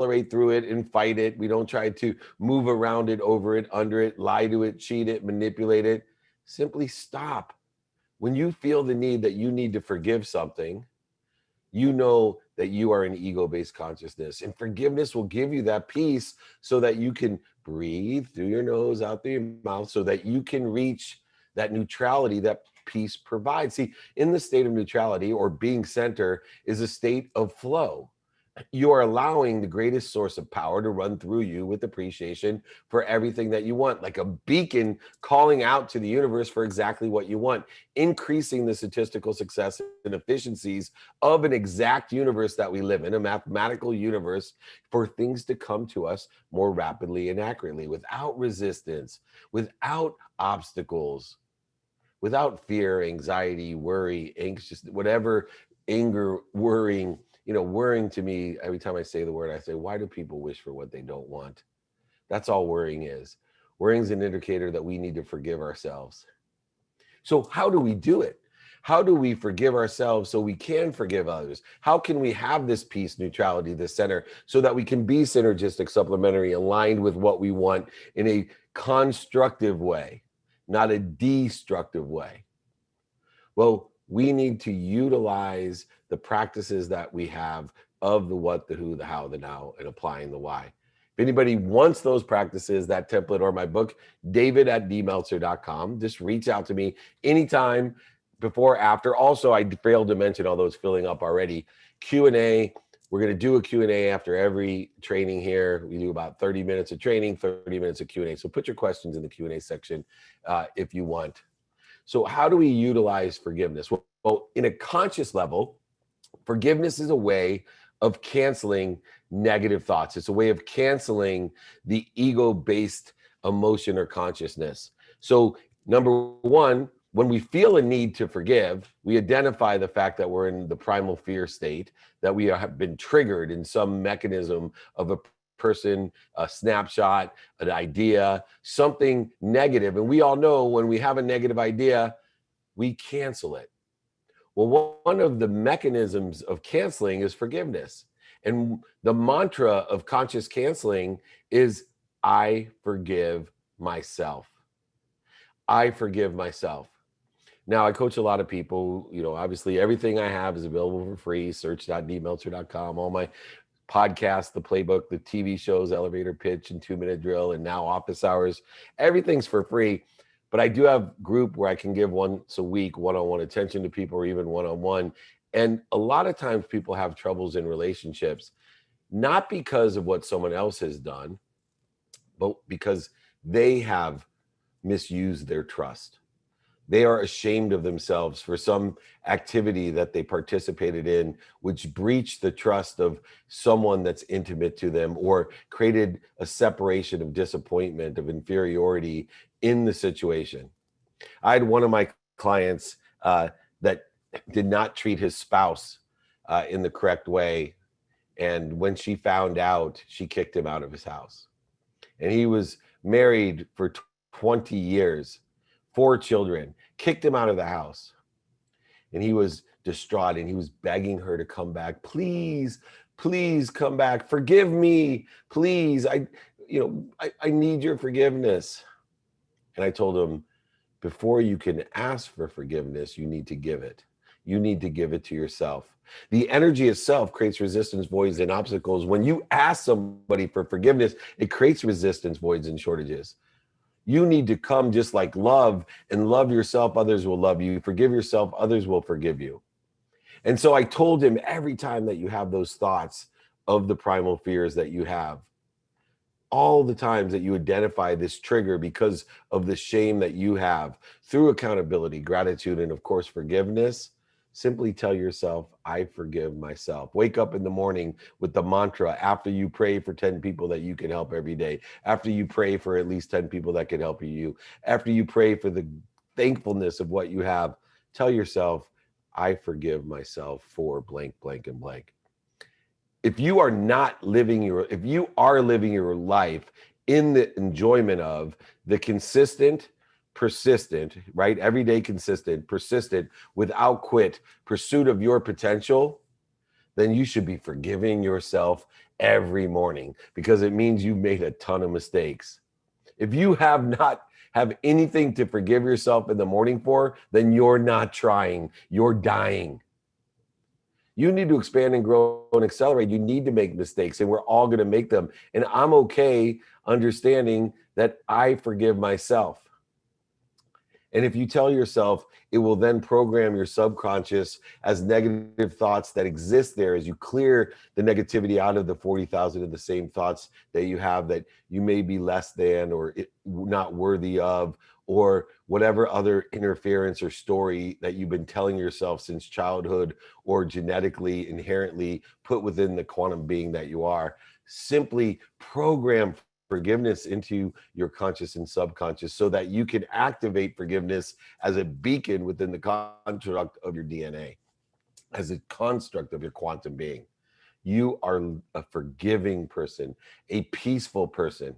accelerate through it and fight it. We don't try to move around it, over it, under it, lie to it, cheat it, manipulate it. Simply stop. When you feel the need that you need to forgive something, you know that you are an ego-based consciousness, and forgiveness will give you that peace so that you can breathe through your nose, out through your mouth, so that you can reach that neutrality that peace provides. See, in the state of neutrality, or being center, is a state of flow. You are allowing the greatest source of power to run through you with appreciation for everything that you want, like a beacon calling out to the universe for exactly what you want, increasing the statistical success and efficiencies of an exact universe that we live in, a mathematical universe, for things to come to us more rapidly and accurately, without resistance, without obstacles, without fear, anxiety, worry, anxious, whatever, anger, worrying. Worrying to me, every time I say the word, I say, why do people wish for what they don't want? That's all worrying is. Worrying is an indicator that we need to forgive ourselves. So how do we do it? How do we forgive ourselves so we can forgive others? How can we have this peace, neutrality, this center, so that we can be synergistic, supplementary, aligned with what we want in a constructive way, not a destructive way? Well, we need to utilize the practices that we have of the what, the who, the how, the now, and applying the why. If anybody wants those practices, that template, or my book, david@dmeltzer.com, just reach out to me anytime, before, after. Also, I failed to mention, although it's filling up already, Q&A. We're going to do a Q&A after every training here. We do about 30 minutes of training, 30 minutes of Q&A. So put your questions in the Q&A section if you want. So how do we utilize forgiveness? Well, in a conscious level, forgiveness is a way of canceling negative thoughts. It's a way of canceling the ego-based emotion or consciousness. So number one, when we feel a need to forgive, we identify the fact that we're in the primal fear state, that we have been triggered in some mechanism of a person, a snapshot, an idea, something negative. And we all know when we have a negative idea, we cancel it. Well, one of the mechanisms of canceling is forgiveness. And the mantra of conscious canceling is, I forgive myself. I forgive myself. Now, I coach a lot of people. Obviously, everything I have is available for free. Search.dmeltzer.com. All my podcasts, the Playbook, the TV shows, Elevator Pitch and 2-Minute Drill, and now Office Hours. Everything's for free. But I do have group where I can give once a week one-on-one attention to people, or even one-on-one. And a lot of times people have troubles in relationships, not because of what someone else has done, but because they have misused their trust. They are ashamed of themselves for some activity that they participated in, which breached the trust of someone that's intimate to them, or created a separation of disappointment, of inferiority in the situation. I had one of my clients that did not treat his spouse in the correct way. And when she found out, she kicked him out of his house. And he was married for 20 years, 4 children, kicked him out of the house. And he was distraught, and he was begging her to come back. Please, please come back. Forgive me, please. I need your forgiveness. And I told him, before you can ask for forgiveness, you need to give it. You need to give it to yourself. The energy itself creates resistance, voids, and obstacles. When you ask somebody for forgiveness, it creates resistance, voids, and shortages. You need to come just like love, and love yourself, others will love you. Forgive yourself, others will forgive you. And so I told him, every time that you have those thoughts of the primal fears that you have, all the times that you identify this trigger because of the shame that you have, through accountability, gratitude, and of course, forgiveness, simply tell yourself, I forgive myself. Wake up in the morning with the mantra, after you pray for 10 people that you can help every day, after you pray for at least 10 people that can help you, after you pray for the thankfulness of what you have, tell yourself, I forgive myself for blank, blank, and blank. If you are living your life in the enjoyment of the consistent, persistent, right? Everyday consistent, persistent, without quit pursuit of your potential, then you should be forgiving yourself every morning, because it means you've made a ton of mistakes. If you have not have anything to forgive yourself in the morning for, then you're not trying. You're dying. You need to expand and grow and accelerate. You need to make mistakes, and we're all going to make them. And I'm okay understanding that I forgive myself. And if you tell yourself, it will then program your subconscious as negative thoughts that exist there as you clear the negativity out of the 40,000 of the same thoughts that you have, that you may be less than or not worthy of, or whatever other interference or story that you've been telling yourself since childhood or genetically inherently put within the quantum being that you are. Simply program forgiveness into your conscious and subconscious so that you can activate forgiveness as a beacon within the construct of your DNA, as a construct of your quantum being. You are a forgiving person, a peaceful person.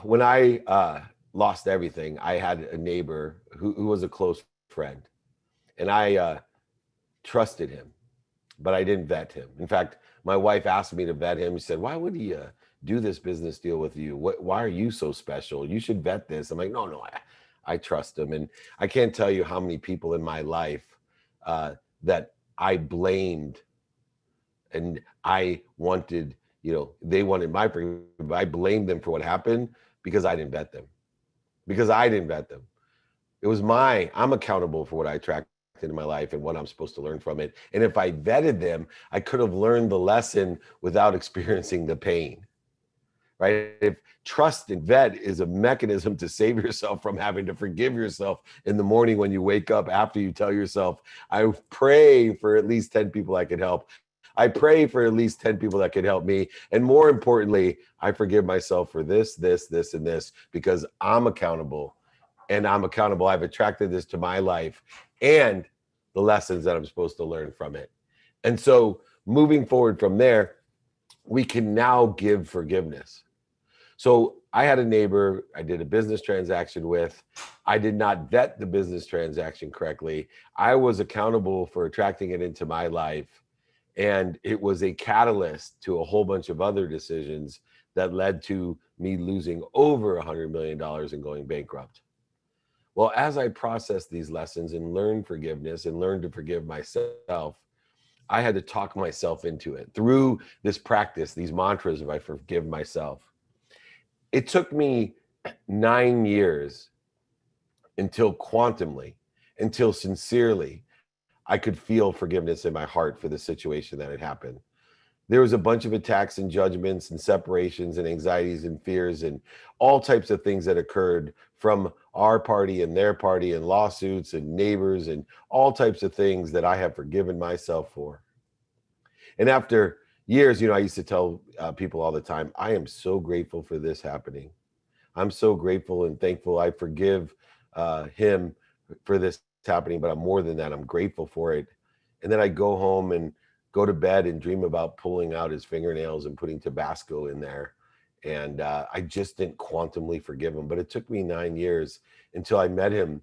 When I lost everything, I had a neighbor who was a close friend, and I trusted him, but I didn't vet him. In fact, my wife asked me to vet him. She said, "Why would he do this business deal with you? Why are you so special? You should vet this." I'm like, no, I trust him. And I can't tell you how many people in my life that I blamed, and I wanted, they wanted my forgiveness. I blamed them for what happened because I didn't vet them. I'm accountable for what I attract into my life and what I'm supposed to learn from it. And if I vetted them, I could have learned the lesson without experiencing the pain. Right? If trust and vet is a mechanism to save yourself from having to forgive yourself in the morning when you wake up, after you tell yourself, I pray for at least 10 people I could help. I pray for at least 10 people that could help me. And more importantly, I forgive myself for this, and this, because I'm accountable. And I'm accountable. I've attracted this to my life and the lessons that I'm supposed to learn from it. And so moving forward from there, we can now give forgiveness. So I had a neighbor I did a business transaction with. I did not vet the business transaction correctly. I was accountable for attracting it into my life. And it was a catalyst to a whole bunch of other decisions that led to me losing over $100 million and going bankrupt. Well, as I processed these lessons and learned forgiveness and learned to forgive myself, I had to talk myself into it through this practice, these mantras of I forgive myself. It took me 9 years until sincerely, I could feel forgiveness in my heart for the situation that had happened. There was a bunch of attacks and judgments and separations and anxieties and fears and all types of things that occurred from our party and their party and lawsuits and neighbors and all types of things that I have forgiven myself for. And after years, I used to tell people all the time, I am so grateful for this happening. I'm so grateful and thankful. I forgive him for this happening, but I'm more than that. I'm grateful for it. And then I go home and go to bed and dream about pulling out his fingernails and putting Tabasco in there. And I just didn't quantumly forgive him. But it took me 9 years until I met him.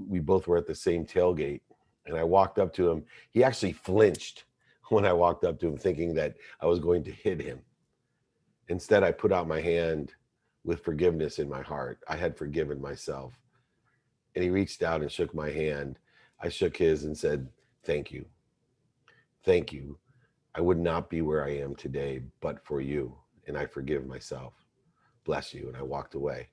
We both were at the same tailgate. And I walked up to him. He actually flinched when I walked up to him, thinking that I was going to hit him. Instead, I put out my hand with forgiveness in my heart. I had forgiven myself. And he reached out and shook my hand. I shook his and said, "Thank you. Thank you. I would not be where I am today but for you. And I forgive myself. Bless you." And I walked away.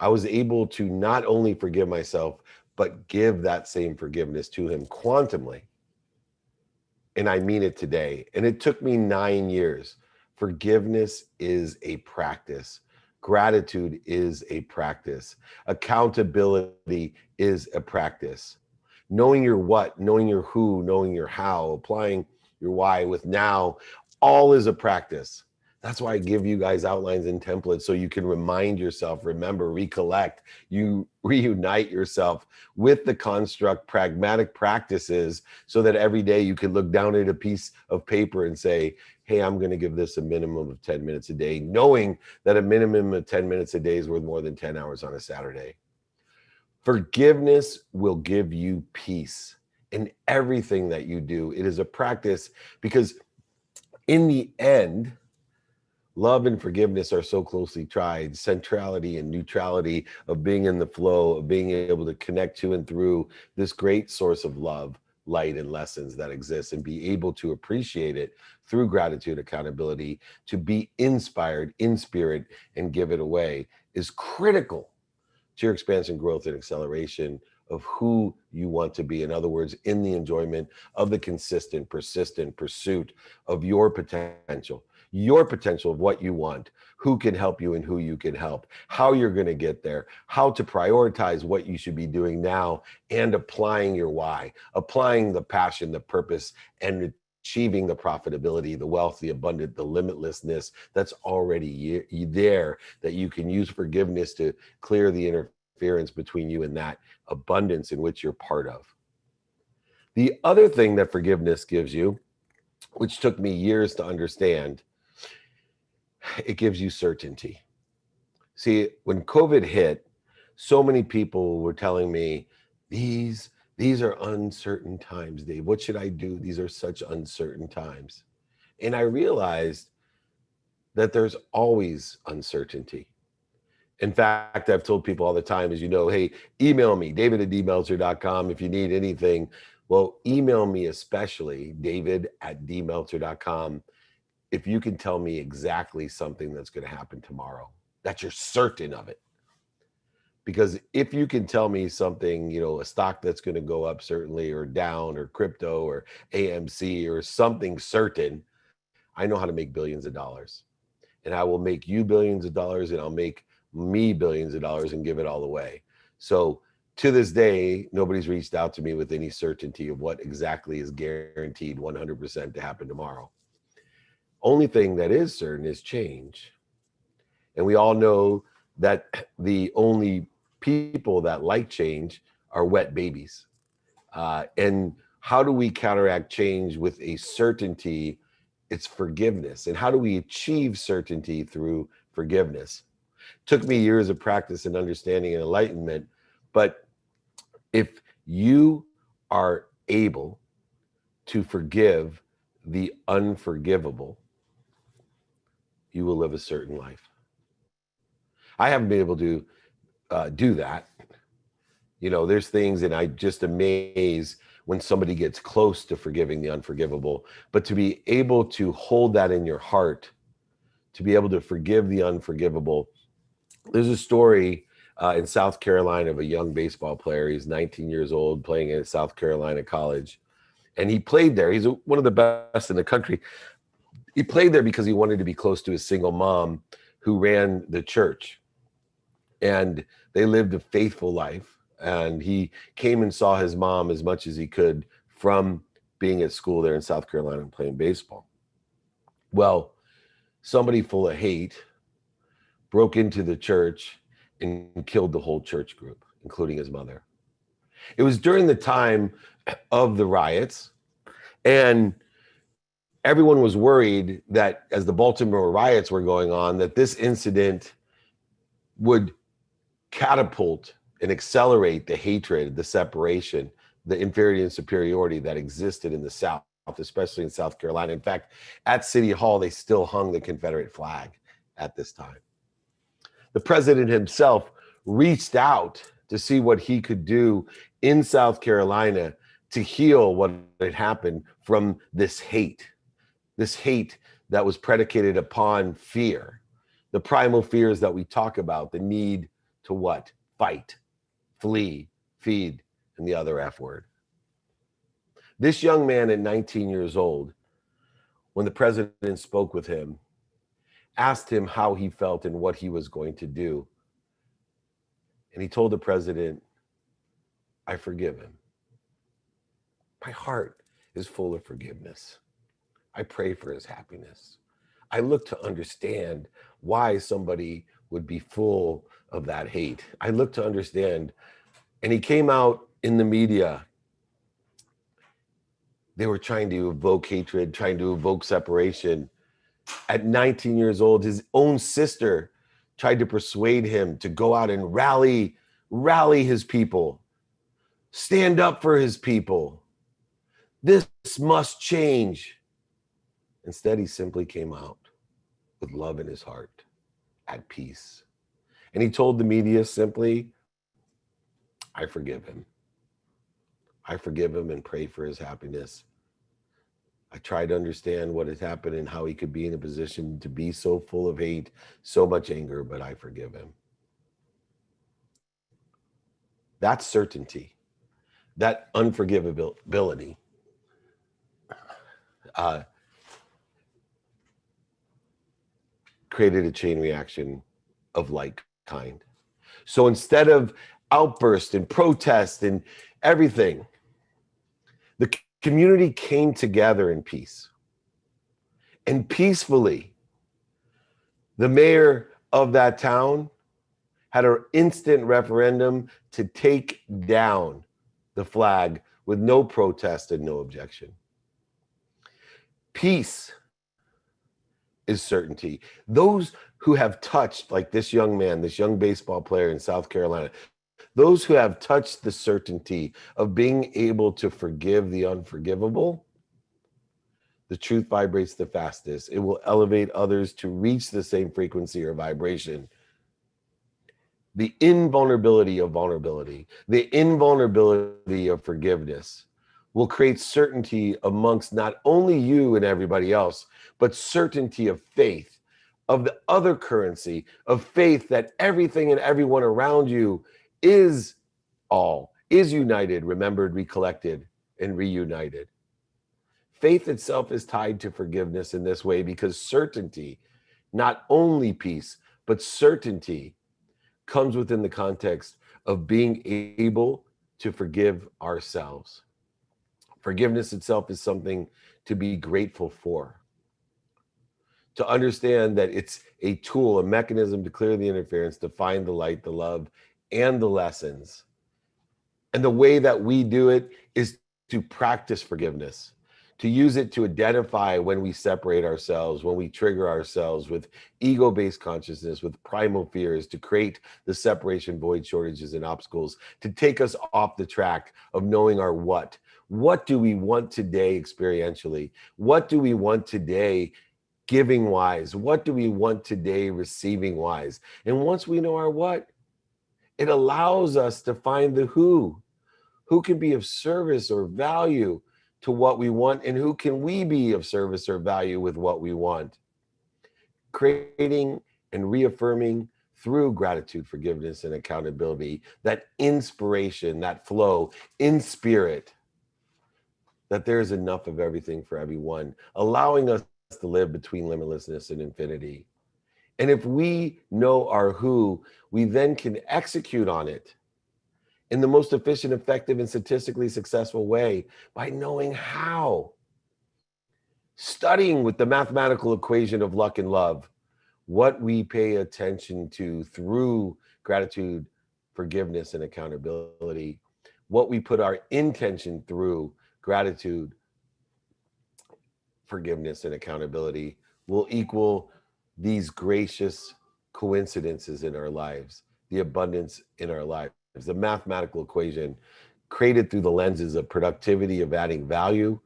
I was able to not only forgive myself, but give that same forgiveness to him quantumly. And I mean it today. And it took me 9 years. Forgiveness is a practice. Gratitude is a practice. Accountability is a practice. Knowing your what, knowing your who, knowing your how, applying your why with now, all is a practice. That's why I give you guys outlines and templates so you can remind yourself, remember, recollect, you reunite yourself with the construct, pragmatic practices, so that every day you can look down at a piece of paper and say, hey, I'm going to give this a minimum of 10 minutes a day, knowing that a minimum of 10 minutes a day is worth more than 10 hours on a Saturday. Forgiveness will give you peace. in everything that you do. It is a practice because in the end, love and forgiveness are so closely tied. Centrality and neutrality of being in the flow, of being able to connect to and through this great source of love, light, and lessons that exists, and be able to appreciate it through gratitude, accountability, to be inspired in spirit and give it away is critical to your expansion, growth, and acceleration of who you want to be. In other words, in the enjoyment of the consistent, persistent pursuit of your potential of what you want, who can help you and who you can help, how you're going to get there, how to prioritize what you should be doing now, and applying your why, applying the passion, the purpose, and achieving the profitability, the wealth, the abundant, the limitlessness that's already there, that you can use forgiveness to clear the interference between you and that abundance in which you're part of. The other thing that forgiveness gives you, which took me years to understand, it gives you certainty. See, when COVID hit, so many people were telling me, these are uncertain times, Dave. What should I do? These are such uncertain times. And I realized that there's always uncertainty. In fact, I've told people all the time, as you know, hey, email me, david@dmeltzer.com if you need anything. Well, email me especially, david@dmeltzer.com, if you can tell me exactly something that's going to happen tomorrow, that you're certain of it. Because if you can tell me something, a stock that's going to go up certainly, or down, or crypto, or AMC, or something certain, I know how to make billions of dollars. And I will make you billions of dollars, and I'll make me billions of dollars and give it all away. So to this day, nobody's reached out to me with any certainty of what exactly is guaranteed 100% to happen tomorrow. Only thing that is certain is change. And we all know that the only people that like change are wet babies. And how do we counteract change with a certainty? It's forgiveness. And how do we achieve certainty through forgiveness? Took me years of practice and understanding and enlightenment. But if you are able to forgive the unforgivable, you will live a certain life. I haven't been able to do that. There's things, and I just amaze when somebody gets close to forgiving the unforgivable, but to be able to hold that in your heart, to be able to forgive the unforgivable. There's a story in South Carolina of a young baseball player. He's 19 years old, playing at South Carolina College. And he played there. He's one of the best in the country. He played there because he wanted to be close to his single mom who ran the church. And they lived a faithful life. And he came and saw his mom as much as he could from being at school there in South Carolina and playing baseball. Well, somebody full of hate broke into the church and killed the whole church group, including his mother. It was during the time of the riots, and everyone was worried that as the Baltimore riots were going on, that this incident would catapult and accelerate the hatred, the separation, the inferiority and superiority that existed in the South, especially in South Carolina. In fact, at City Hall, they still hung the Confederate flag at this time. The president himself reached out to see what he could do in South Carolina to heal what had happened from this hate that was predicated upon fear, the primal fears that we talk about, the need to what? Fight, flee, feed, and the other F word. This young man at 19 years old, when the president spoke with him, asked him how he felt and what he was going to do. And he told the president, I forgive him. My heart is full of forgiveness. I pray for his happiness. I look to understand why somebody would be full of that hate. I look to understand. And he came out in the media. They were trying to evoke hatred, trying to evoke separation. At 19 years old, his own sister tried to persuade him to go out and rally his people, stand up for his people. This must change. Instead, he simply came out with love in his heart, at peace. And he told the media simply, I forgive him. I forgive him and pray for his happiness. I try to understand what has happened and how he could be in a position to be so full of hate, so much anger, but I forgive him. That certainty, that unforgivability, uh, created a chain reaction of like kind. So instead of outburst and protest and everything, the community came together in peace. And peacefully, the mayor of that town had an instant referendum to take down the flag with no protest and no objection. Peace is certainty. Those who have touched, like this young man, this young baseball player in South Carolina, those who have touched the certainty of being able to forgive the unforgivable, the truth vibrates the fastest. It will elevate others to reach the same frequency or vibration. The invulnerability of vulnerability, the invulnerability of forgiveness will create certainty amongst not only you and everybody else, but certainty of faith, of the other currency, of faith that everything and everyone around you is all, is united, remembered, recollected, and reunited. Faith itself is tied to forgiveness in this way because certainty, not only peace, but certainty comes within the context of being able to forgive ourselves. Forgiveness itself is something to be grateful for. To understand that it's a tool, a mechanism to clear the interference, to find the light, the love, and the lessons. And the way that we do it is to practice forgiveness, to use it to identify when we separate ourselves, when we trigger ourselves with ego-based consciousness, with primal fears, to create the separation, void, shortages, and obstacles, to take us off the track of knowing our what. What do we want today experientially? What do we want today giving wise? What do we want today receiving wise? And once we know our what, it allows us to find the who can be of service or value to what we want, and who can we be of service or value with what we want. Creating and reaffirming through gratitude, forgiveness, and accountability, that inspiration, that flow in spirit, that there's enough of everything for everyone, allowing us to live between limitlessness and infinity. And if we know our who, we then can execute on it in the most efficient, effective, and statistically successful way by knowing how. Studying with the mathematical equation of luck and love, what we pay attention to through gratitude, forgiveness, and accountability, what we put our intention through gratitude, forgiveness, and accountability will equal these gracious coincidences in our lives, the abundance in our lives. The mathematical equation created through the lenses of productivity, of adding value,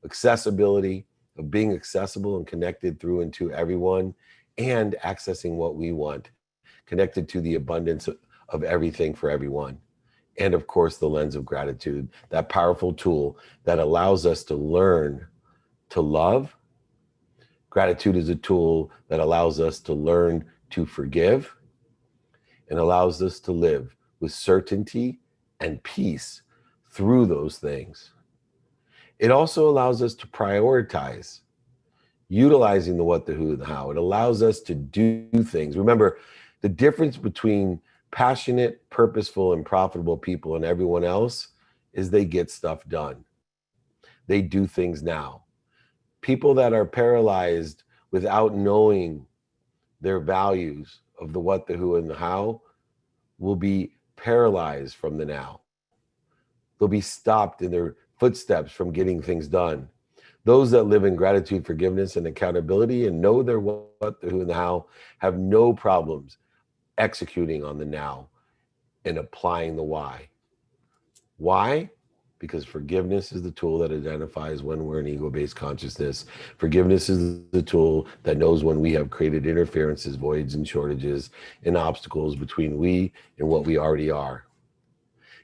accessibility, of being accessible and connected through and to everyone, and accessing what we want, connected to the abundance of everything for everyone. And of course, the lens of gratitude, that powerful tool that allows us to learn to love. Gratitude is a tool that allows us to learn to forgive and allows us to live with certainty and peace through those things. It also allows us to prioritize, utilizing the what, the who, the how. It allows us to do things. Remember, the difference between passionate, purposeful, and profitable people and everyone else is they get stuff done. They do things now. People that are paralyzed without knowing their values of the what, the who, and the how will be paralyzed from the now. They'll be stopped in their footsteps from getting things done. Those that live in gratitude, forgiveness, and accountability and know their what, the who, and the how have no problems executing on the now and applying the why. Why? because forgiveness is the tool that identifies when we're in ego-based consciousness. Forgiveness is the tool that knows when we have created interferences, voids, and shortages and obstacles between we and what we already are.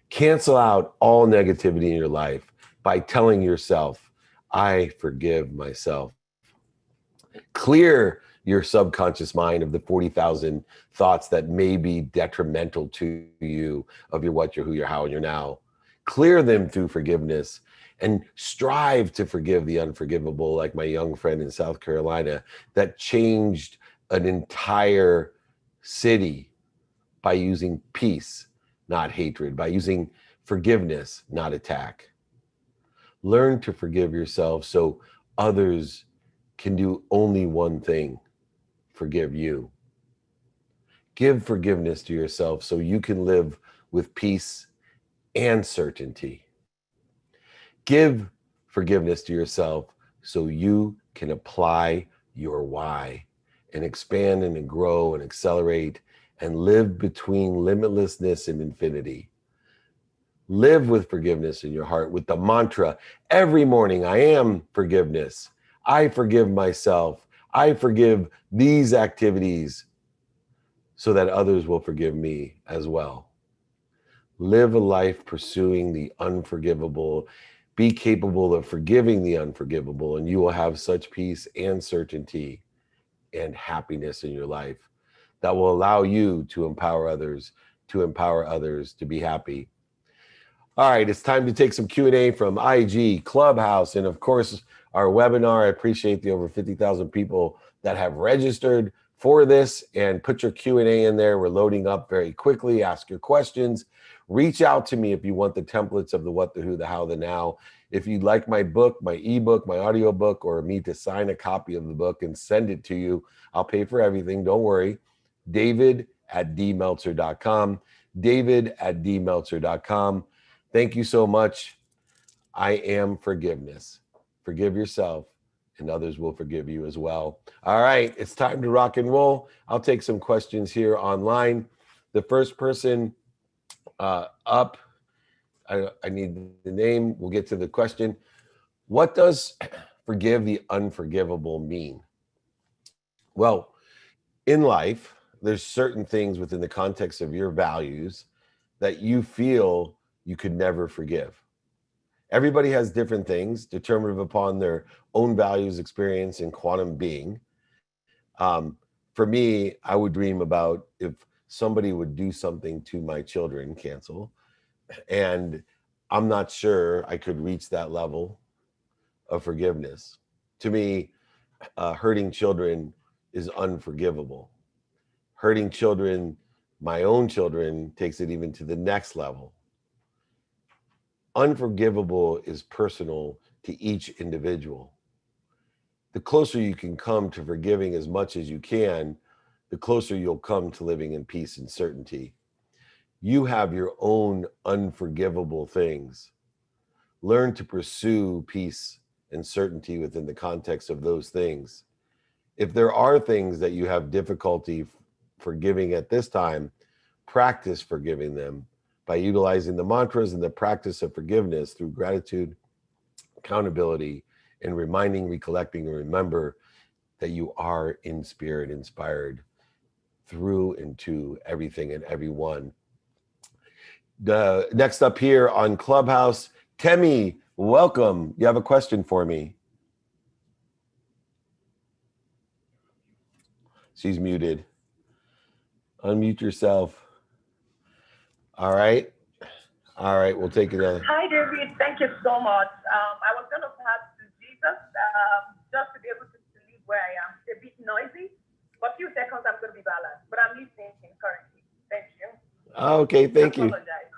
Cancel out all negativity in your life by telling yourself, I forgive myself. Clear your subconscious mind of the 40,000 thoughts that may be detrimental to you of your what, your who, your how, and your now. Clear them through forgiveness and strive to forgive the unforgivable, like my young friend in South Carolina that changed an entire city by using peace, not hatred, by using forgiveness, not attack. Learn to forgive yourself so others can do only one thing: forgive you. Give forgiveness to yourself so you can live with peace and certainty. Give forgiveness to yourself so you can apply your why and expand and grow and accelerate and live between limitlessness and infinity. Live with forgiveness in your heart with the mantra every morning: I am forgiveness. I forgive myself. I forgive these activities so that others will forgive me as well. Live a life pursuing the unforgivable. Be capable of forgiving the unforgivable, and you will have such peace and certainty and happiness in your life that will allow you to empower others to be happy. All right, it's time to take some Q&A from IG, Clubhouse, and of course, our webinar. I appreciate the over 50,000 people that have registered for this, and put your Q&A in there. We're loading up very quickly. Ask your questions. Reach out to me if you want the templates of the what, the who, the how, the now. If you'd like my book, my ebook, my audio book, or me to sign a copy of the book and send it to you, I'll pay for everything. Don't worry. David@dmeltzer.com. David@dmeltzer.com. Thank you so much. I am forgiveness. Forgive yourself, and others will forgive you as well. All right, it's time to rock and roll. I'll take some questions here online. The first person up, I need the name. We'll get to the question. What does forgive the unforgivable mean? Well, in life, there's certain things within the context of your values that you feel you could never forgive. Everybody has different things determinative upon their own values, experience, and quantum being. For me, I would dream about if somebody would do something to my children, cancel, and I'm not sure I could reach that level of forgiveness. To me, hurting children is unforgivable. Hurting children, my own children, takes it even to the next level. Unforgivable is personal to each individual. The closer you can come to forgiving as much as you can, the closer you'll come to living in peace and certainty. You have your own unforgivable things. Learn to pursue peace and certainty within the context of those things. If there are things that you have difficulty forgiving at this time, practice forgiving them by utilizing the mantras and the practice of forgiveness through gratitude, accountability, and reminding, recollecting, and remember that you are in spirit inspired through and to everything and everyone. Next up here on Clubhouse, Temi, welcome. You have a question for me. She's muted. Unmute yourself. All right. All right, we'll take it. Hi, David. Thank you so much. I was going to pass to Jesus just to be able to leave where I am. It's a bit noisy. For a few seconds, I'm going to be balanced, but I'm listening currently. Thank you. Okay, thank you.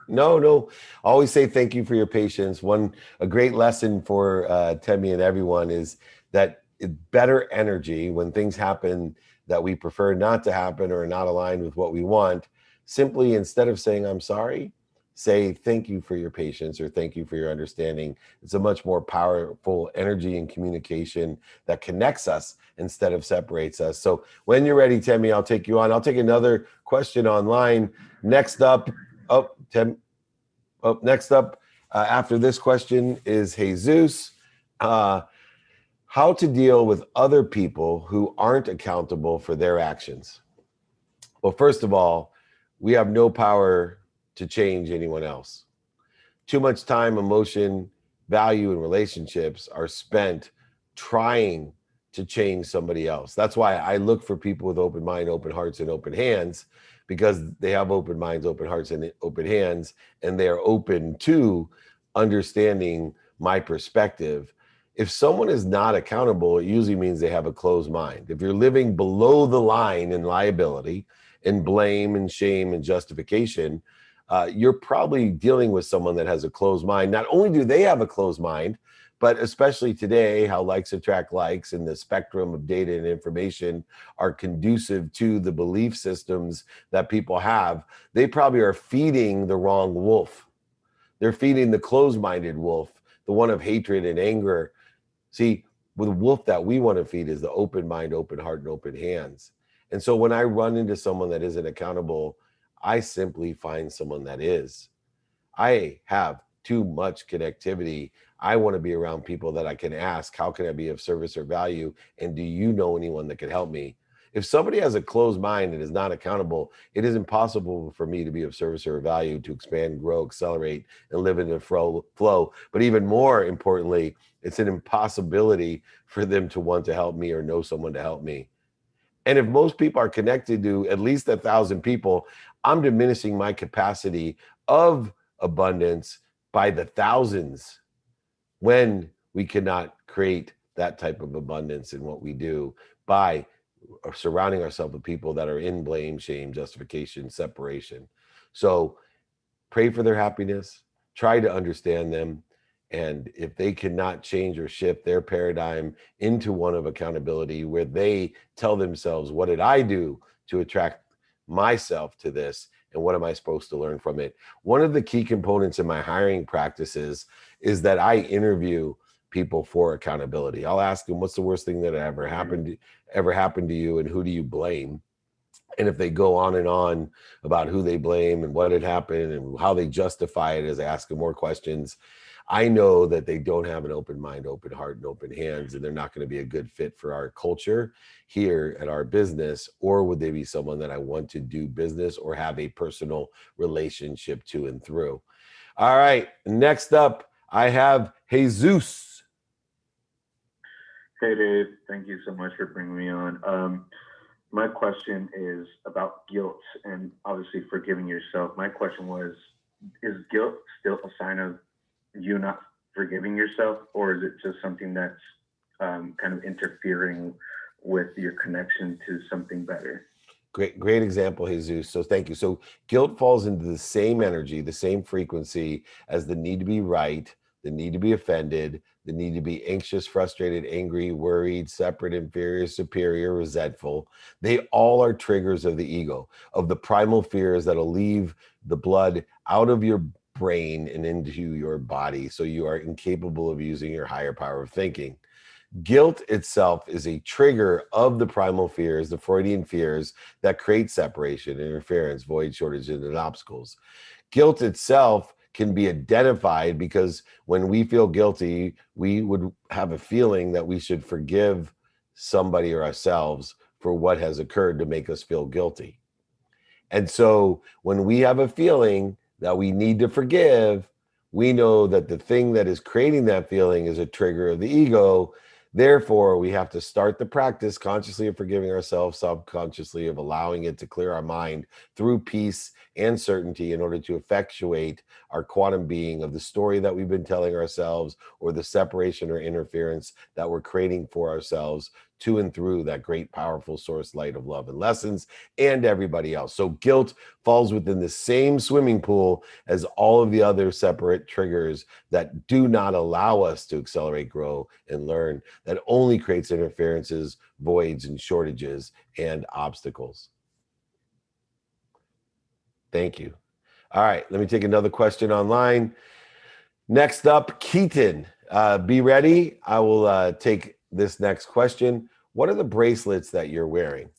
No. Always say thank you for your patience. A great lesson for Temi and everyone is that better energy when things happen that we prefer not to happen or are not aligned with what we want. Simply, instead of saying I'm sorry, say thank you for your patience or thank you for your understanding. It's a much more powerful energy and communication that connects us instead of separates us. So when you're ready, Temi, I'll take you on. I'll take another question online. Next up, next up, After this question is Jesus. Uh, how to deal with other people who aren't accountable for their actions? Well, first of all, we have no power to change anyone else. Too much time, emotion, value, and relationships are spent trying to change somebody else. That's why I look for people with open mind, open hearts, and open hands, because they have open minds, open hearts, and open hands, and they are open to understanding my perspective. If someone is not accountable, it usually means they have a closed mind. If you're living below the line in liability and blame and shame and justification, you're probably dealing with someone that has a closed mind. Not only do they have a closed mind, but especially today, how likes attract likes and the spectrum of data and information are conducive to the belief systems that people have, they probably are feeding the wrong wolf. They're feeding the closed-minded wolf, the one of hatred and anger. See, the wolf that we want to feed is the open mind, open heart, and open hands. And so when I run into someone that isn't accountable, I simply find someone that is. I have too much connectivity. I want to be around people that I can ask, how can I be of service or value? And do you know anyone that can help me? If somebody has a closed mind and is not accountable, it is impossible for me to be of service or value, to expand, grow, accelerate, and live in the flow. But even more importantly, it's an impossibility for them to want to help me or know someone to help me. And if most people are connected to at least 1,000 people, I'm diminishing my capacity of abundance by the thousands when we cannot create that type of abundance in what we do by surrounding ourselves with people that are in blame, shame, justification, separation. So pray for their happiness, try to understand them. And if they cannot change or shift their paradigm into one of accountability, where they tell themselves, what did I do to attract myself to this? And what am I supposed to learn from it? One of the key components in my hiring practices is that I interview people for accountability. I'll ask them, what's the worst thing that ever happened to you, and who do you blame? And if they go on and on about who they blame and what had happened and how they justify it, as I ask them more questions, I know that they don't have an open mind, open heart, and open hands, and they're not going to be a good fit for our culture here at our business. Or would they be someone that I want to do business or have a personal relationship to and through? All right, next up, I have Jesus. Hey Dave, thank you so much for bringing me on. My question is about guilt and obviously forgiving yourself. My question was, is guilt still a sign of you not forgiving yourself, or is it just something that's kind of interfering with your connection to something better? Great example, Jesus. So thank you. So guilt falls into the same energy, the same frequency as the need to be right, the need to be offended, the need to be anxious, frustrated, angry, worried, separate, inferior, superior, resentful. They all are triggers of the ego, of the primal fears that'll leave the blood out of your brain and into your body, so you are incapable of using your higher power of thinking. Guilt itself is a trigger of the primal fears, the Freudian fears that create separation, interference, void, shortages, and obstacles. Guilt itself can be identified because when we feel guilty, we would have a feeling that we should forgive somebody or ourselves for what has occurred to make us feel guilty. And so when we have a feeling that we need to forgive, we know that the thing that is creating that feeling is a trigger of the ego. Therefore, we have to start the practice consciously of forgiving ourselves, subconsciously of allowing it to clear our mind through peace and certainty in order to effectuate our quantum being of the story that we've been telling ourselves, or the separation or interference that we're creating for ourselves to and through that great, powerful source light of love and lessons and everybody else. So guilt falls within the same swimming pool as all of the other separate triggers that do not allow us to accelerate, grow, and learn, that only creates interferences, voids, and shortages and obstacles. Thank you. All right, let me take another question online. Next up, Keaton. Be ready. I will take this next question. What are the bracelets that you're wearing?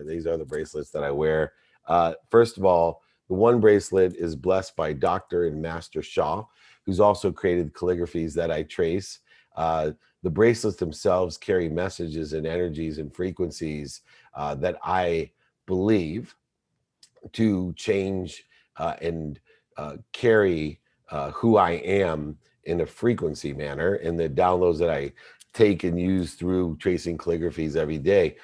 These are the bracelets that I wear. First of all, the one bracelet is blessed by Dr. and Master Shah, who's also created calligraphies that I trace. The bracelets themselves carry messages and energies and frequencies that I believe to change and carry who I am in a frequency manner, and the downloads that I take and use through tracing calligraphies every day.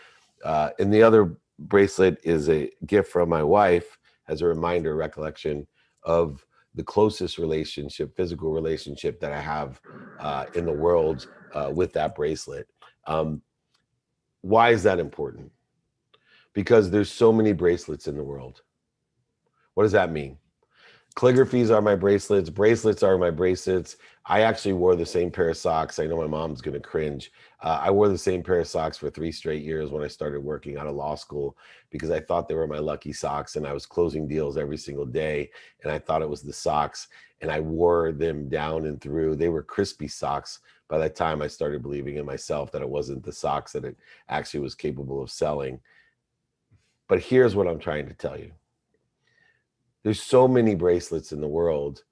And the other bracelet is a gift from my wife as a reminder, recollection of the closest relationship, physical relationship that I have in the world with that bracelet. Why is that important? Because there's so many bracelets in the world. What does that mean? Calligraphies are my bracelets. Bracelets are my bracelets. I actually wore the same pair of socks. I know my mom's going to cringe. I wore the same pair of socks for 3 straight years when I started working out of law school because I thought they were my lucky socks, and I was closing deals every single day, and I thought it was the socks, and I wore them down and through. They were crispy socks. By that time, I started believing in myself that it wasn't the socks that it actually was capable of selling. But here's what I'm trying to tell you. There's so many bracelets in the world,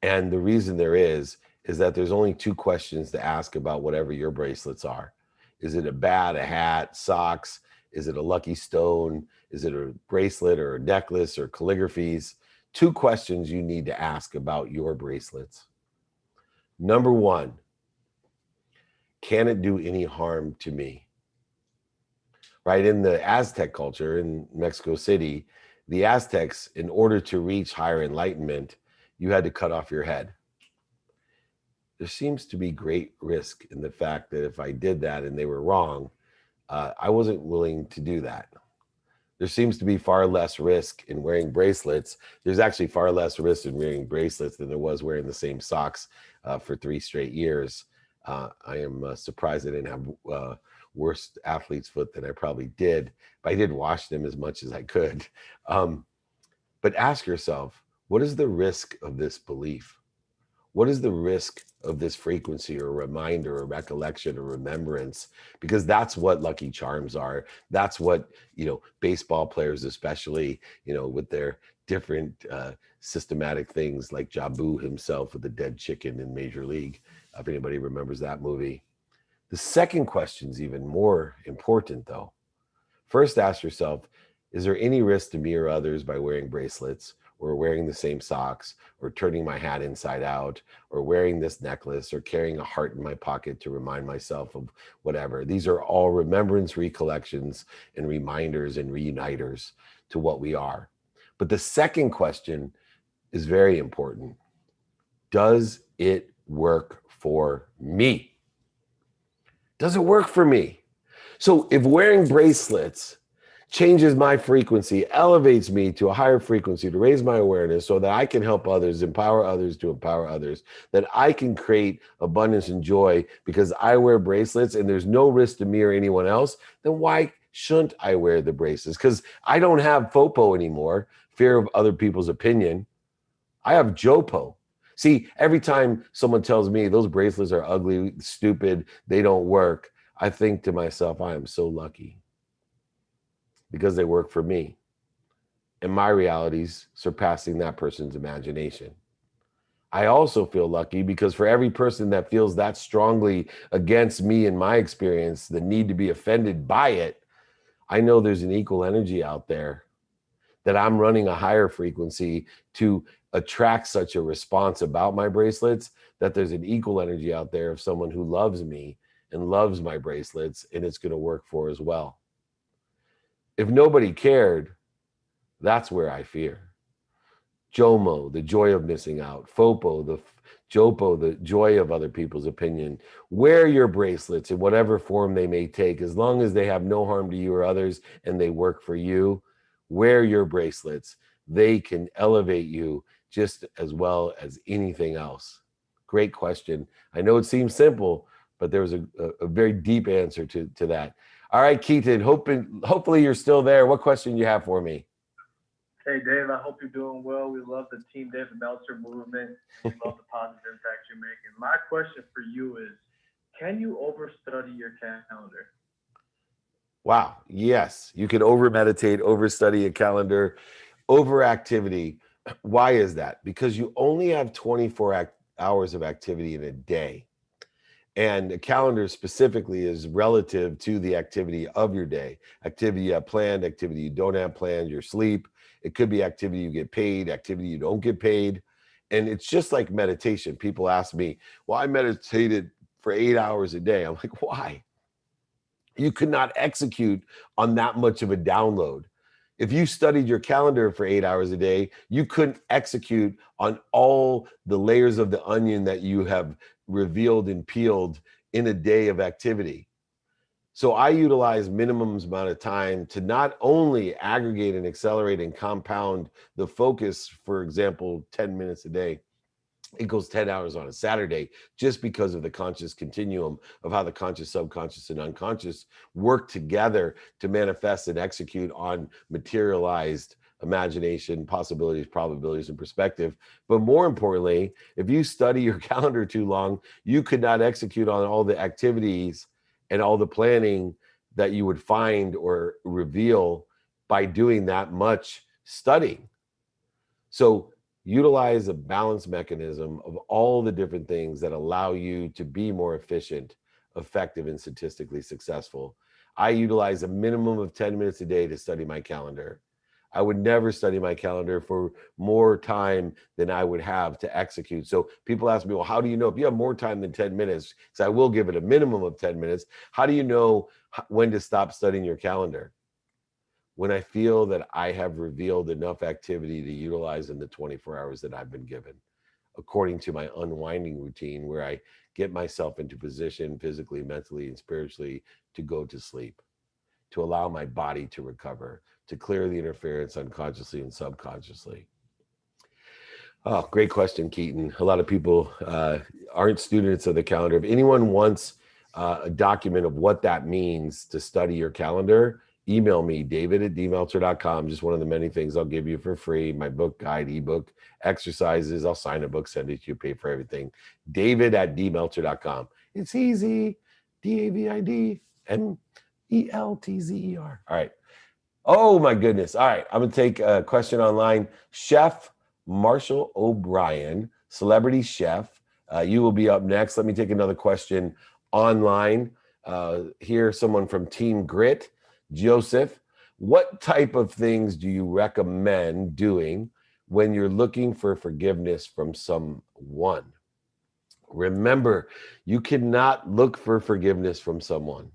and the reason there is that there's only 2 questions to ask about whatever your bracelets are. Is it a bat, a hat, socks? Is it a lucky stone? Is it a bracelet or a necklace or calligraphies? 2 questions you need to ask about your bracelets. Number 1, can it do any harm to me? Right, in the Aztec culture in Mexico City, the Aztecs, in order to reach higher enlightenment, you had to cut off your head. There seems to be great risk in the fact that if I did that and they were wrong, I wasn't willing to do that. There seems to be far less risk in wearing bracelets. There's actually far less risk in wearing bracelets than there was wearing the same socks for 3 straight years. I am surprised I didn't have worse athlete's foot than I probably did, but I did wash them as much as I could. But ask yourself, what is the risk of this belief? What is the risk of this frequency or reminder or recollection or remembrance? Because that's what Lucky Charms are. That's what, baseball players, especially, with their different systematic things like Jabu himself with the dead chicken in Major League, if anybody remembers that movie. The second question is even more important, though. First, ask yourself, is there any risk to me or others by wearing bracelets or wearing the same socks or turning my hat inside out or wearing this necklace or carrying a heart in my pocket to remind myself of whatever? These are all remembrance, recollections, and reminders and reuniters to what we are. But the second question is very important. Does it work for me? Does it work for me? So if wearing bracelets changes my frequency, elevates me to a higher frequency to raise my awareness so that I can help others, empower others to empower others, that I can create abundance and joy because I wear bracelets and there's no risk to me or anyone else, then why shouldn't I wear the bracelets? Because I don't have FOPO anymore, fear of other people's opinion. I have JOPO. See, every time someone tells me those bracelets are ugly, stupid, they don't work, I think to myself, I am so lucky because they work for me. And my reality's surpassing that person's imagination. I also feel lucky because for every person that feels that strongly against me in my experience, the need to be offended by it, I know there's an equal energy out there that I'm running a higher frequency to attract such a response about my bracelets, that there's an equal energy out there of someone who loves me and loves my bracelets, and it's going to work for as well. If nobody cared, that's where I fear. JOMO, the joy of missing out. FOPO, the JOPO, the joy of other people's opinion. Wear your bracelets in whatever form they may take, as long as they have no harm to you or others and they work for you. Wear your bracelets. They can elevate you just as well as anything else. Great question. I know it seems simple, but there was a very deep answer to that. All right, Keaton, hopefully you're still there. What question do you have for me? Hey, Dave, I hope you're doing well. We love the Team David Meltzer movement. We love the positive impact you're making. My question for you is, can you overstudy your calendar? Wow. Yes, you can over-meditate, overstudy a calendar, overactivity. Why is that? Because you only have 24 hours of activity in a day. And a calendar specifically is relative to the activity of your day. Activity you have planned, activity you don't have planned, your sleep. It could be activity you get paid, activity you don't get paid. And it's just like meditation. People ask me, well, I meditated for 8 hours a day. I'm like, why? You could not execute on that much of a download. If you studied your calendar for 8 hours a day, you couldn't execute on all the layers of the onion that you have revealed and peeled in a day of activity. So I utilize minimum amount of time to not only aggregate and accelerate and compound the focus, for example, 10 minutes a day, equals 10 hours on a Saturday, just because of the conscious continuum of how the conscious, subconscious, and unconscious work together to manifest and execute on materialized imagination, possibilities, probabilities, and perspective. But more importantly, if you study your calendar too long, you could not execute on all the activities and all the planning that you would find or reveal by doing that much studying. So utilize a balance mechanism of all the different things that allow you to be more efficient, effective, and statistically successful. I utilize a minimum of 10 minutes a day to study my calendar. I would never study my calendar for more time than I would have to execute. So people ask me, well, how do you know if you have more time than 10 minutes? Because I will give it a minimum of 10 minutes. How do you know when to stop studying your calendar? When I feel that I have revealed enough activity to utilize in the 24 hours that I've been given, according to my unwinding routine, where I get myself into position physically, mentally, and spiritually to go to sleep, to allow my body to recover, to clear the interference unconsciously and subconsciously. Oh, great question, Keaton. A lot of people aren't students of the calendar. If anyone wants a document of what that means to study your calendar, email me, david@dmeltzer.com. Just one of the many things I'll give you for free. My book, guide, ebook, exercises. I'll sign a book, send it to you, pay for everything. david@dmeltzer.com. It's easy. DAVIDMELTZER. All right. Oh, my goodness. All right. I'm going to take a question online. Chef Marshall O'Brien, celebrity chef. You will be up next. Let me take another question online. Here, someone from Team Grit. Joseph, what type of things do you recommend doing when you're looking for forgiveness from someone? Remember, you cannot look for forgiveness from someone.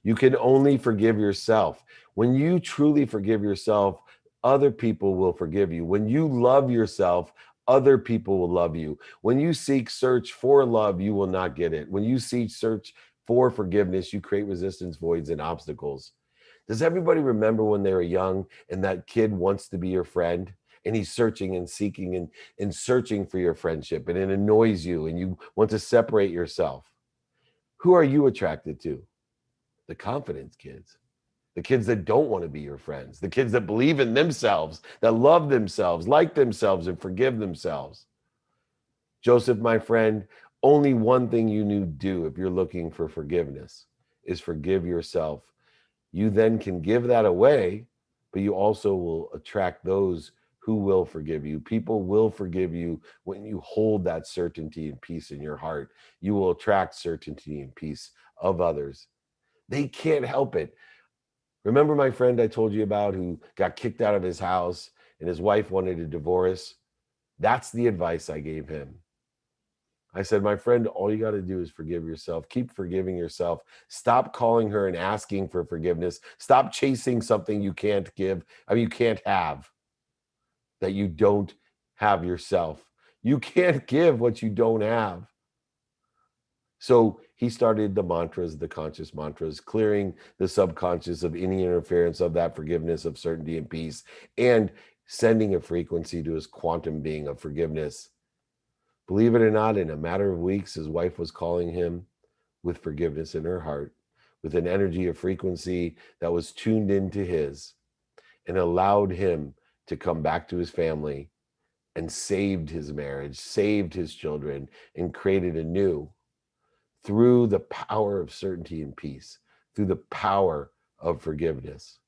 You can only forgive yourself. When you truly forgive yourself, other people will forgive you. When you love yourself, other people will love you. When you search for love, you will not get it. When you search for forgiveness, you create resistance, voids, and obstacles. Does everybody remember when they were young and that kid wants to be your friend and he's searching and seeking and searching for your friendship, and it annoys you and you want to separate yourself? Who are you attracted to? The confidence kids, the kids that don't want to be your friends, the kids that believe in themselves, that love themselves, like themselves, and forgive themselves. Joseph, my friend, only one thing you need to do if you're looking for forgiveness is forgive yourself. You then can give that away, but you also will attract those who will forgive you. People will forgive you when you hold that certainty and peace in your heart. You will attract certainty and peace of others. They can't help it. Remember my friend I told you about who got kicked out of his house and his wife wanted a divorce? That's the advice I gave him. I said, my friend, all you got to do is forgive yourself. Keep forgiving yourself. Stop calling her and asking for forgiveness. Stop chasing something you can't give, you can't have, that you don't have yourself. You can't give what you don't have. So he started the mantras, the conscious mantras, clearing the subconscious of any interference of that forgiveness, of certainty and peace, and sending a frequency to his quantum being of forgiveness. Believe it or not, in a matter of weeks, his wife was calling him with forgiveness in her heart, with an energy of frequency that was tuned into his, and allowed him to come back to his family and saved his marriage, saved his children, and created anew through the power of certainty and peace, through the power of forgiveness.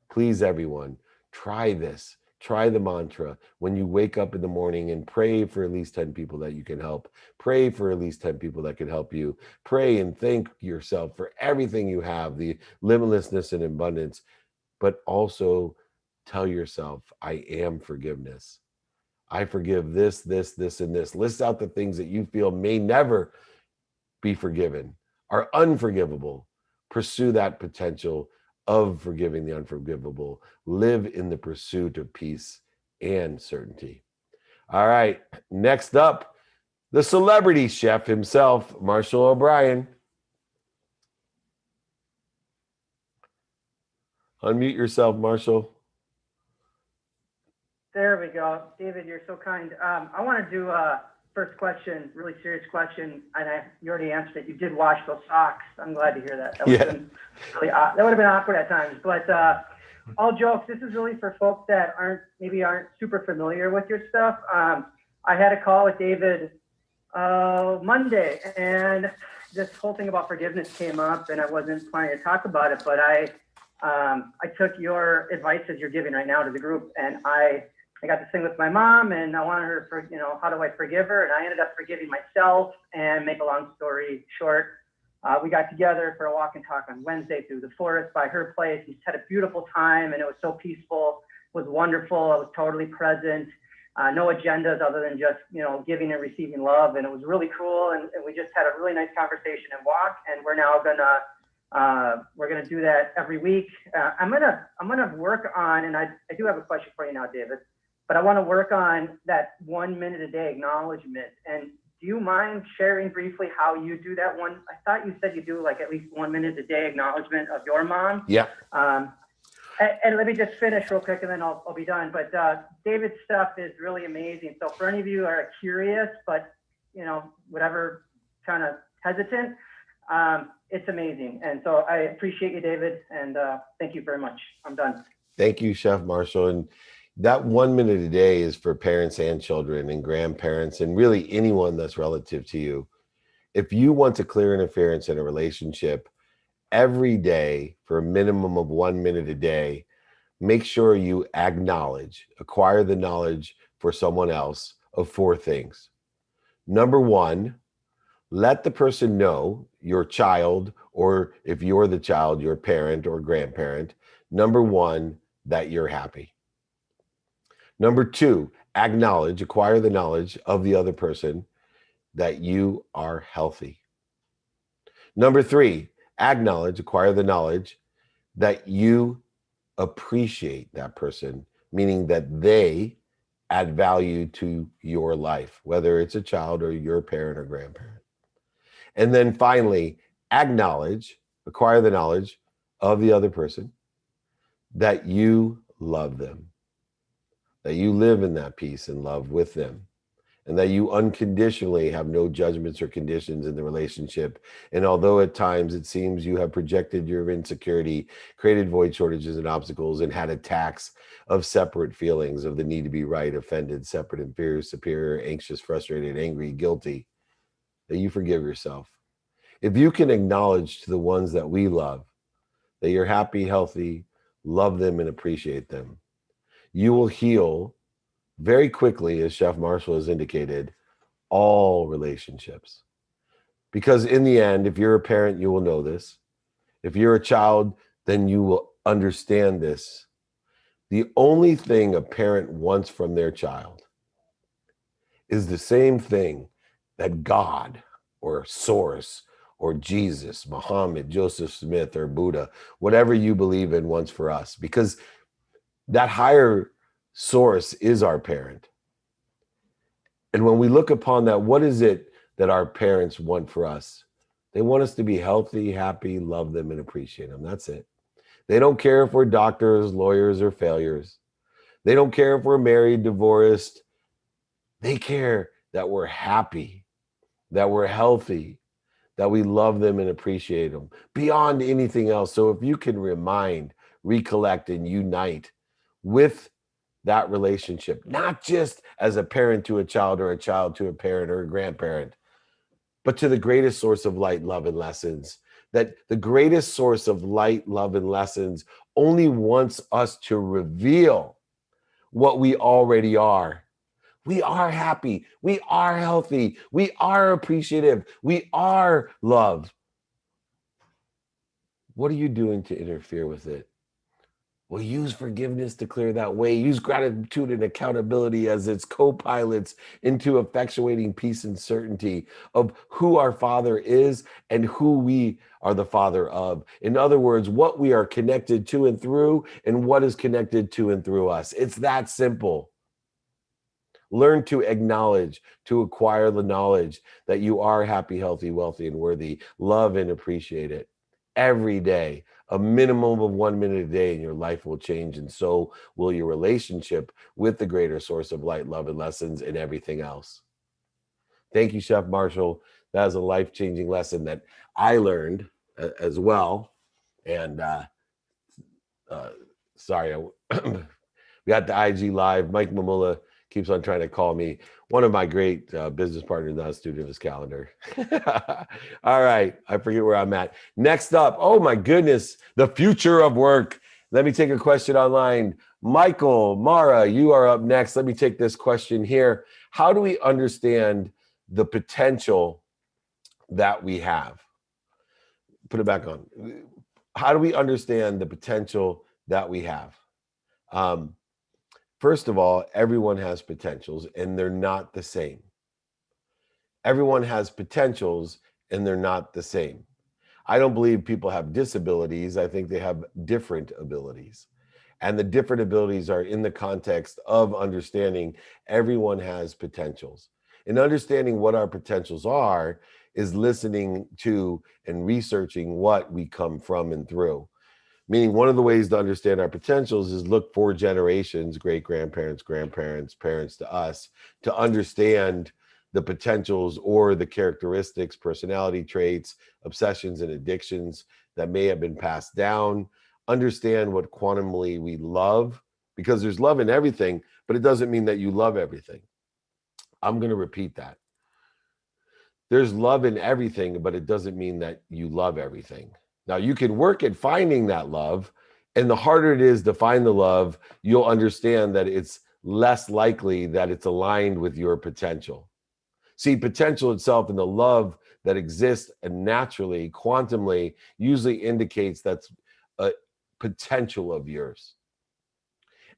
Please, everyone, try this. Try the mantra when you wake up in the morning and pray for at least 10 people that you can help. Pray for at least 10 people that can help you. Pray and thank yourself for everything you have, the limitlessness and abundance, but also tell yourself, I am forgiveness. I forgive this, this, this, and this. List out the things that you feel may never be forgiven, are unforgivable. Pursue that potential of forgiving the unforgivable. Live in the pursuit of peace and certainty. All right, next up, the celebrity chef himself, Marshall O'Brien. Unmute yourself, Marshall. There we go. David, you're so kind. I want to do a first question, really serious question, and you already answered it. You did wash those socks. I'm glad to hear that. That would have been really that would have been awkward at times. But all jokes, this is really for folks that aren't super familiar with your stuff. I had a call with David Monday, and this whole thing about forgiveness came up, and I wasn't planning to talk about it, but I took your advice as you're giving right now to the group, and I got to sing with my mom, and I wanted her to, how do I forgive her? And I ended up forgiving myself. And make a long story short, we got together for a walk and talk on Wednesday through the forest by her place. We had a beautiful time, and it was so peaceful. It was wonderful. I was totally present. No agendas other than just, giving and receiving love. And it was really cool. And we just had a really nice conversation and walk. And we're now we're gonna do that every week. I'm gonna work on, and I do have a question for you now, David, but I want to work on that 1 minute a day acknowledgement. And do you mind sharing briefly how you do that one? I thought you said you do like at least 1 minute a day acknowledgement of your mom. Yeah. And let me just finish real quick and then I'll be done. But David's stuff is really amazing. So for any of you who are curious, but whatever, kind of hesitant, it's amazing. And so I appreciate you, David, and thank you very much. I'm done. Thank you, Chef Marshall. And that 1 minute a day is for parents and children and grandparents and really anyone that's relative to you. If you want to clear interference in a relationship every day for a minimum of 1 minute a day, make sure you acquire the knowledge for someone else of 4 things. Number 1, let the person know, your child, or if you're the child, your parent or grandparent, number 1, that you're happy. Number 2, acquire the knowledge of the other person that you are healthy. Number 3, acquire the knowledge that you appreciate that person, meaning that they add value to your life, whether it's a child or your parent or grandparent. And then finally, acquire the knowledge of the other person that you love them, that you live in that peace and love with them, and that you unconditionally have no judgments or conditions in the relationship. And although at times it seems you have projected your insecurity, created void shortages and obstacles, and had attacks of separate feelings of the need to be right, offended, separate, inferior, superior, anxious, frustrated, angry, guilty, that you forgive yourself. If you can acknowledge to the ones that we love that you're happy, healthy, love them and appreciate them, you will heal very quickly, as Chef Marshall has indicated, all relationships. Because in the end, if you're a parent, you will know this. If you're a child, then you will understand this. The only thing a parent wants from their child is the same thing that God or Source or Jesus, Muhammad, Joseph Smith, or Buddha, whatever you believe in, wants for us. Because that higher source is our parent. And when we look upon that, what is it that our parents want for us? They want us to be healthy, happy, love them, and appreciate them. That's it. They don't care if we're doctors, lawyers, or failures. They don't care if we're married, divorced. They care that we're happy, that we're healthy, that we love them and appreciate them beyond anything else. So if you can recollect, and unite with that relationship, not just as a parent to a child or a child to a parent or a grandparent, but to the greatest source of light, love, and lessons. That the greatest source of light, love, and lessons only wants us to reveal what we already are. We are happy. We are healthy. We are appreciative. We are loved. What are you doing to interfere with it? Well, use forgiveness to clear that way. Use gratitude and accountability as its co-pilots into effectuating peace and certainty of who our Father is and who we are the Father of. In other words, what we are connected to and through, and what is connected to and through us. It's that simple. Learn to acknowledge, to acquire the knowledge that you are happy, healthy, wealthy, and worthy. Love and appreciate it every day. A minimum of 1 minute a day, and your life will change, and so will your relationship with the greater source of light, love, and lessons, and everything else. Thank you, Chef Marshall. That is a life-changing lesson that I learned as well. And sorry, we got the IG Live. Mike Mamula keeps on trying to call me. One of my great business partners, not a student of his calendar. All right, I forget where I'm at. Next up, oh my goodness, the future of work. Let me take a question online. Michael, Mara, you are up next. Let me take this question here. How do we understand the potential that we have? Put it back on. How do we understand the potential that we have? First of all, everyone has potentials and they're not the same. Everyone has potentials and they're not the same. I don't believe people have disabilities. I think they have different abilities. And the different abilities are in the context of understanding everyone has potentials. And understanding what our potentials are is listening to and researching what we come from and through. Meaning, one of the ways to understand our potentials is look 4 generations, great grandparents, grandparents, parents to us, to understand the potentials or the characteristics, personality traits, obsessions, and addictions that may have been passed down. Understand what quantumly we love, because there's love in everything, but it doesn't mean that you love everything. I'm going to repeat that. There's love in everything, but it doesn't mean that you love everything. Now, you can work at finding that love, and the harder it is to find the love, you'll understand that it's less likely that it's aligned with your potential. See, potential itself and the love that exists naturally, quantumly, usually indicates that's a potential of yours.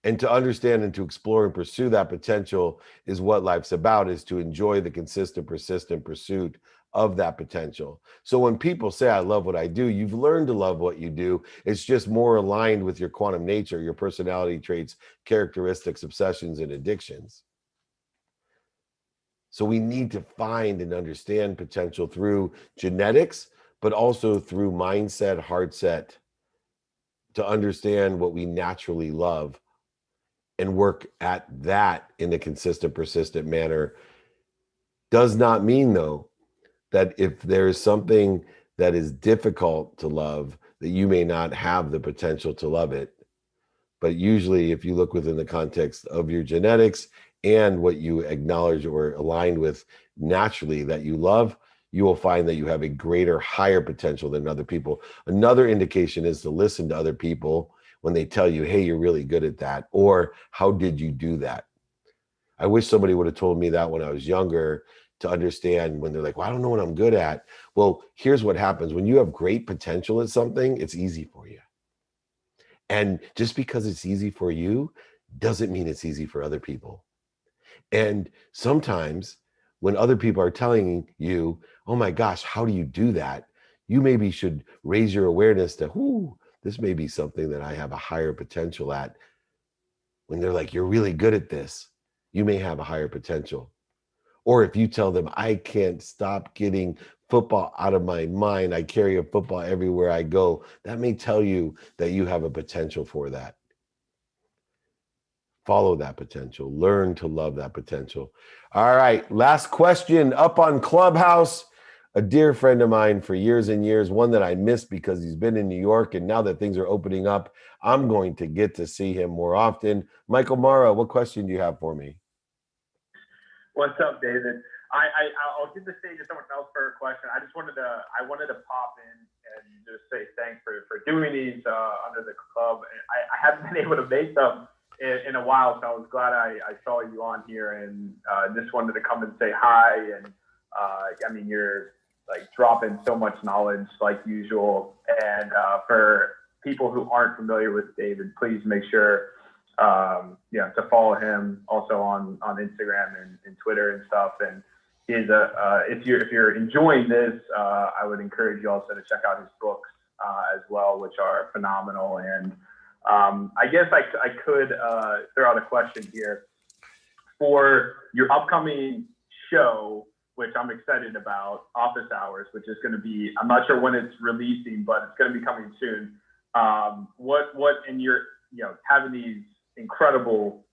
And to understand and to explore and pursue that potential is what life's about, is to enjoy the consistent, persistent pursuit of that potential. So when people say, I love what I do, you've learned to love what you do. It's just more aligned with your quantum nature, your personality traits, characteristics, obsessions, and addictions. So we need to find and understand potential through genetics, but also through mindset, heart set, to understand what we naturally love and work at that in a consistent, persistent manner. Does not mean, though, that if there is something that is difficult to love, that you may not have the potential to love it. But usually, if you look within the context of your genetics and what you acknowledge or aligned with naturally that you love, you will find that you have a greater, higher potential than other people. Another indication is to listen to other people when they tell you, hey, you're really good at that, or how did you do that? I wish somebody would have told me that when I was younger, to understand when they're like, well, I don't know what I'm good at. Well, here's what happens. When you have great potential at something, it's easy for you. And just because it's easy for you doesn't mean it's easy for other people. And sometimes when other people are telling you, oh my gosh, how do you do that? You maybe should raise your awareness to, this may be something that I have a higher potential at. When they're like, you're really good at this, you may have a higher potential. Or if you tell them, I can't stop getting football out of my mind, I carry a football everywhere I go, that may tell you that you have a potential for that. Follow that potential. Learn to love that potential. All right, last question up on Clubhouse. A dear friend of mine for years and years, one that I missed because he's been in New York, and now that things are opening up, I'm going to get to see him more often. Michael Mara, what question do you have for me? What's up, David? I'll give the stage to someone else for a question. I wanted to pop in and just say thanks for doing these under the club. I haven't been able to make them in a while, so I was glad I saw you on here, and just wanted to come and say hi. And I mean, you're like dropping so much knowledge like usual. And for people who aren't familiar with David, please make sure to follow him also on Instagram and Twitter and stuff. And he's if you're enjoying this, I would encourage you also to check out his books as well, which are phenomenal. And I guess I could throw out a question here for your upcoming show, which I'm excited about, Office Hours, which is going to be, I'm not sure when it's releasing, but it's going to be coming soon. What in your, having these incredible,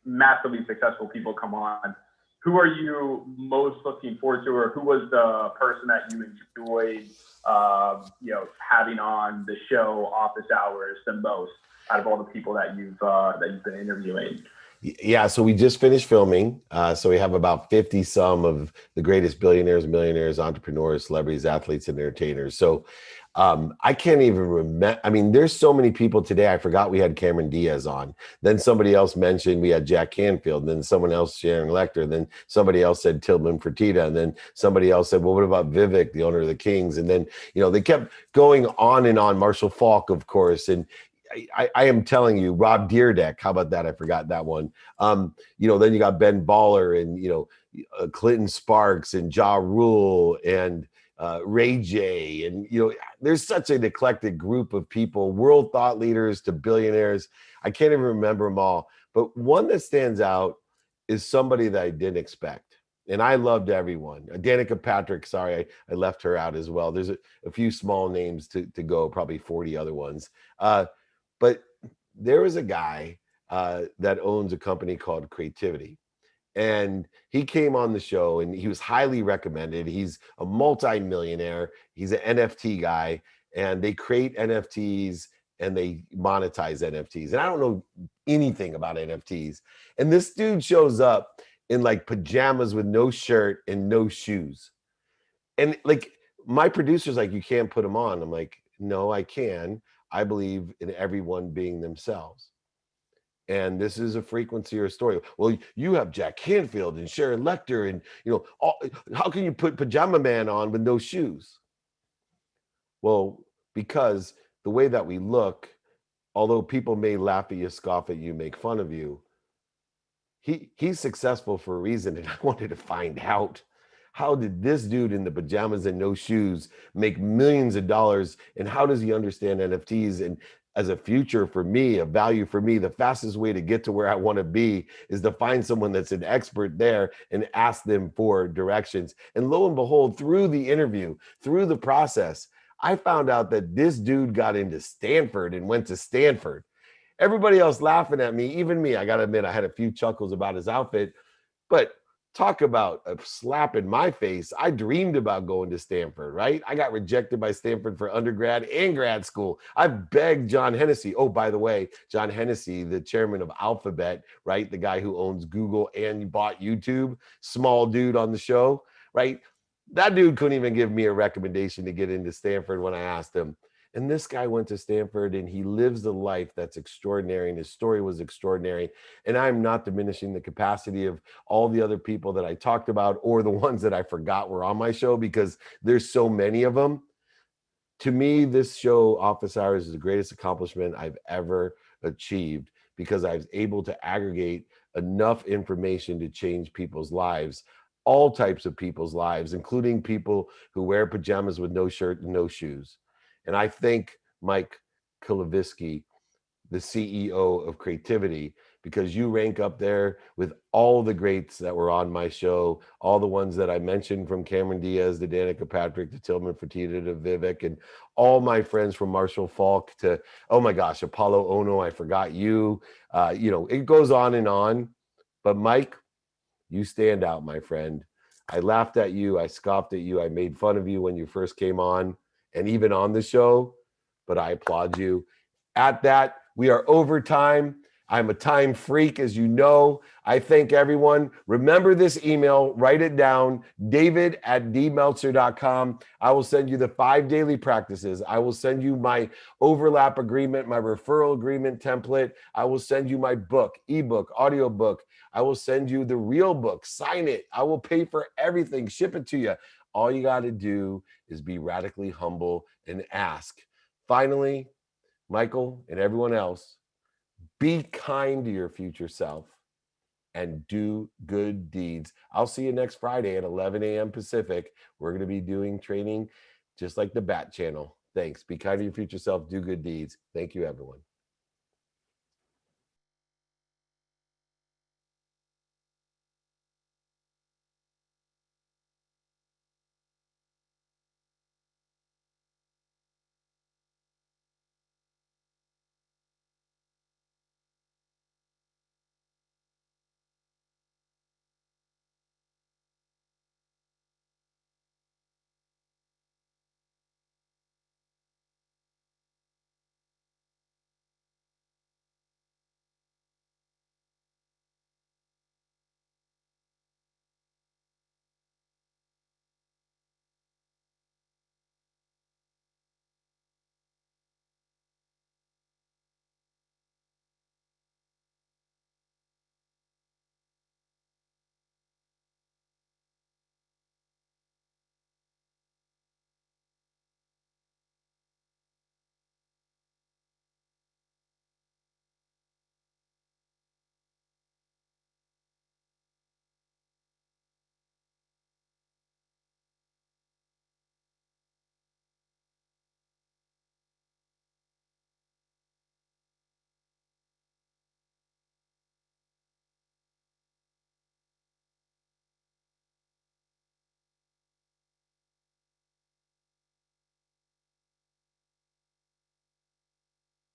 massively successful people come on, who are you most looking forward to, or who was the person that you enjoyed, having on the show Office Hours the most out of all the people that you've been interviewing? Yeah, so we just finished filming. So we have about 50 some of the greatest billionaires, millionaires, entrepreneurs, celebrities, athletes, and entertainers. So I can't even remember. I mean, there's so many people today. I forgot we had Cameron Diaz on. Then somebody else mentioned we had Jack Canfield. Then someone else, Sharon Lecter. Then somebody else said Tillman Fertitta. And then somebody else said, well, what about Vivek, the owner of the Kings? And then, they kept going on and on. Marshall Falk, of course. And I am telling you, Rob Dyrdek, how about that? I forgot that one. Then you got Ben Baller and, Clinton Sparks and Ja Rule and Ray J. And, there's such an eclectic group of people, world thought leaders to billionaires. I can't even remember them all. But one that stands out is somebody that I didn't expect. And I loved everyone. Danica Patrick, sorry, I left her out as well. There's a few small names to go, probably 40 other ones. But there was a guy that owns a company called Creativity. And he came on the show and he was highly recommended. He's a multi-millionaire. He's an NFT guy, and they create NFTs and they monetize NFTs. And I don't know anything about NFTs. And this dude shows up in like pajamas with no shirt and no shoes. And like my producer's like, you can't put him on. I'm like, no, I can. I believe in everyone being themselves. And this is a frequency or a story. Well, you have Jack Canfield and Sharon Lecter and, how can you put Pajama Man on with no shoes? Well, because the way that we look, although people may laugh at you, scoff at you, make fun of you, he's successful for a reason. And I wanted to find out, how did this dude in the pajamas and no shoes make millions of dollars? And how does he understand NFTs? And as a future for me, a value for me, the fastest way to get to where I want to be is to find someone that's an expert there and ask them for directions. And lo and behold, through the interview, through the process, I found out that this dude got into Stanford and went to Stanford. Everybody else laughing at me, even me, I got to admit, I had a few chuckles about his outfit, but talk about a slap in my face. I dreamed about going to Stanford, right? I got rejected by Stanford for undergrad and grad school. I begged John Hennessy. Oh, by the way, John Hennessy, the chairman of Alphabet, right? The guy who owns Google and bought YouTube, small dude on the show, right? That dude couldn't even give me a recommendation to get into Stanford when I asked him. And this guy went to Stanford and he lives the life that's extraordinary. And his story was extraordinary. And I'm not diminishing the capacity of all the other people that I talked about or the ones that I forgot were on my show, because there's so many of them. To me, this show, Office Hours, is the greatest accomplishment I've ever achieved, because I was able to aggregate enough information to change people's lives, all types of people's lives, including people who wear pajamas with no shirt and no shoes. And I thank Mike Kuloviski, the CEO of Creativity, because you rank up there with all the greats that were on my show, all the ones that I mentioned, from Cameron Diaz to Danica Patrick to Tillman Fertitta to Vivek, and all my friends from Marshall Falk to, oh my gosh, Apollo Ono, I forgot you. It goes on and on. But Mike, you stand out, my friend. I laughed at you. I scoffed at you. I made fun of you when you first came on, and even on the show, but I applaud you. At that, we are over time. I'm a time freak, as you know. I thank everyone. Remember this email, write it down, david@dmeltzer.com. I will send you the 5 daily practices. I will send you my overlap agreement, my referral agreement template. I will send you my book, ebook, audiobook. I will send you the real book, sign it. I will pay for everything, ship it to you. All you got to do is be radically humble and ask. Finally, Michael and everyone else, be kind to your future self and do good deeds. I'll see you next Friday at 11 a.m. Pacific. We're going to be doing training just like the Bat Channel. Thanks. Be kind to your future self. Do good deeds. Thank you, everyone.